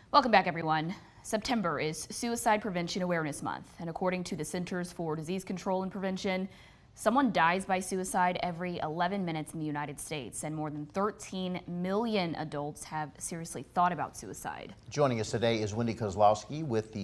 Welcome back, everyone. September is Suicide Prevention Awareness Month, and according to the Centers for Disease Control and Prevention, someone dies by suicide every 11 minutes in the United States, and more than 13 million adults have seriously thought about suicide. Joining us today is Wendi Kozlowski with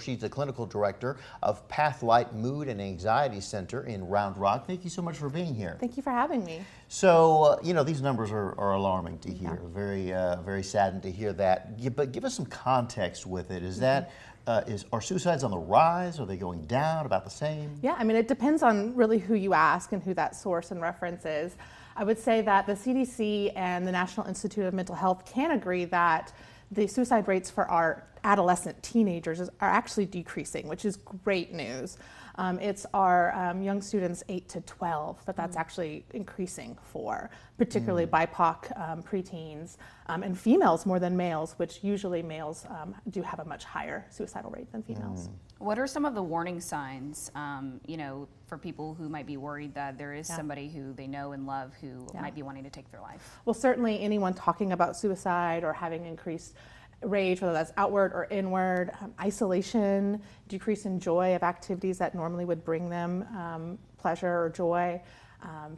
she's the clinical director of Pathlight Mood and Anxiety Center in Round Rock. Thank you so much for being here. Thank you for having me. So, these numbers are alarming to hear. Very saddened to hear that. But give us some context with it. Is that are suicides on the rise? Are they going down? About the same? Yeah, I mean, it depends on really who you ask and who that source and reference is. I would say that the CDC and the National Institute of Mental Health can agree that the suicide rates for our adolescent teenagers are actually decreasing, which is great news. It's our young students 8 to 12 that's actually increasing for, particularly BIPOC preteens and females more than males, which usually males do have a much higher suicidal rate than females. What are some of the warning signs, for people who might be worried that there is somebody who they know and love who might be wanting to take their life? Well, certainly anyone talking about suicide or having increased rage, whether that's outward or inward, isolation, decrease in joy of activities that normally would bring them pleasure or joy,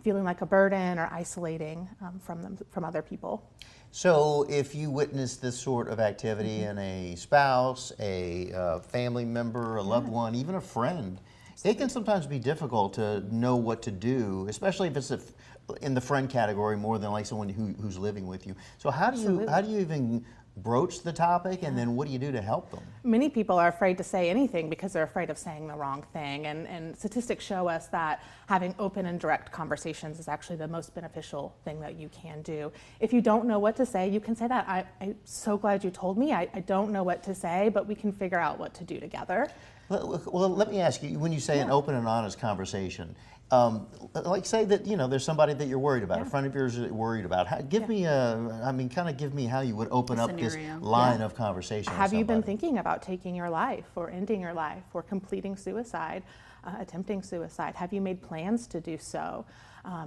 feeling like a burden or isolating from other people. So if you witness this sort of activity in a spouse, a family member, a loved one, even a friend, it can sometimes be difficult to know what to do, especially if it's in the friend category more than like someone who's living with you. So how do you even broach the topic, and then what do you do to help them? Many people are afraid to say anything because they're afraid of saying the wrong thing, and statistics show us that having open and direct conversations is actually the most beneficial thing that you can do. If you don't know what to say, you can say that. I'm so glad you told me. I don't know what to say, but we can figure out what to do together. Well, let me ask you, when you say an open and honest conversation, like say that, there's somebody that you're worried about, a friend of yours that you're worried about. Give me give me how you would open up this line of conversation. Have you been thinking about taking your life or ending your life or completing suicide, attempting suicide? Have you made plans to do so?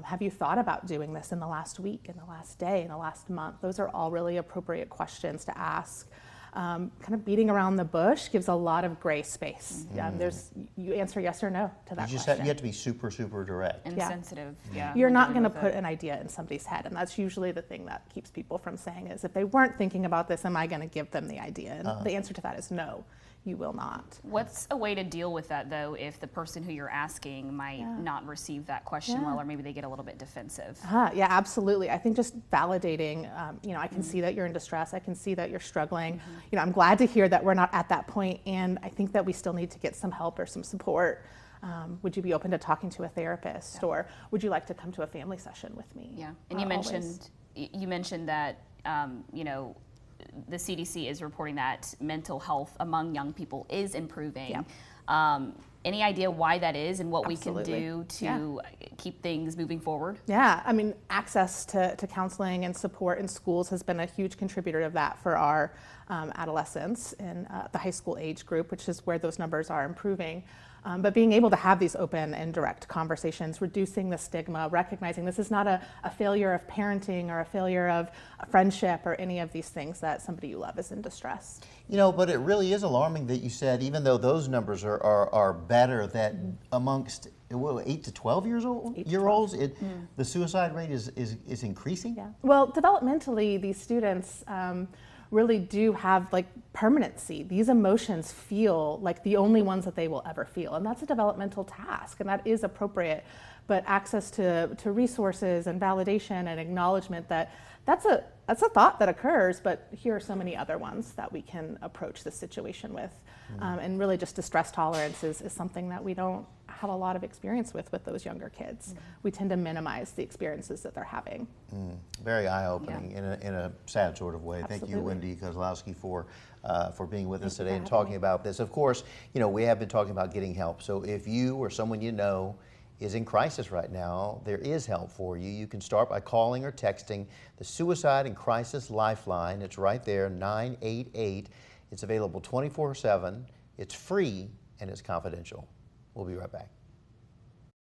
Have you thought about doing this in the last week, in the last day, in the last month? Those are all really appropriate questions to ask. Kind of beating around the bush gives a lot of gray space. You answer yes or no to that question. You have to be super, super direct. And sensitive. You're not going to put an idea in somebody's head, and that's usually the thing that keeps people from saying is, if they weren't thinking about this, am I going to give them the idea? And the answer to that is no. You will not. What's a way to deal with that, though, if the person who you're asking might not receive that question well, or maybe they get a little bit defensive? Yeah, absolutely. I think just validating, I can see that you're in distress. I can see that you're struggling. I'm glad to hear that we're not at that point, and I think that we still need to get some help or some support. Would you be open to talking to a therapist, or would you like to come to a family session with me? Yeah, and you mentioned that, the CDC is reporting that mental health among young people is improving. Any idea why that is and what we can do to keep things moving forward? Yeah, I mean, access to counseling and support in schools has been a huge contributor of that for our adolescents in the high school age group, which is where those numbers are improving. But being able to have these open and direct conversations, reducing the stigma, recognizing this is not a failure of parenting or a failure of a friendship or any of these things, that somebody you love is in distress. But it really is alarming that you said, even though those numbers are better, that amongst 8 to 12 years old, the suicide rate is increasing? Yeah. Well, developmentally, these students really do have permanency. These emotions feel like the only ones that they will ever feel, and that's a developmental task, and that is appropriate. But access to resources and validation and acknowledgement that's a thought that occurs, but here are so many other ones that we can approach this situation with. And really just distress tolerance is something that we don't have a lot of experience with those younger kids. We tend to minimize the experiences that they're having. Very eye-opening in a sad sort of way. Absolutely. Thank you, Wendi Kozlowski, for being with us today and talking about this. Of course, we have been talking about getting help. So if you or someone you know is in crisis right now, there is help for you. You can start by calling or texting the Suicide and Crisis Lifeline. It's right there, 988. It's available 24/7. It's free and it's confidential. We'll be right back.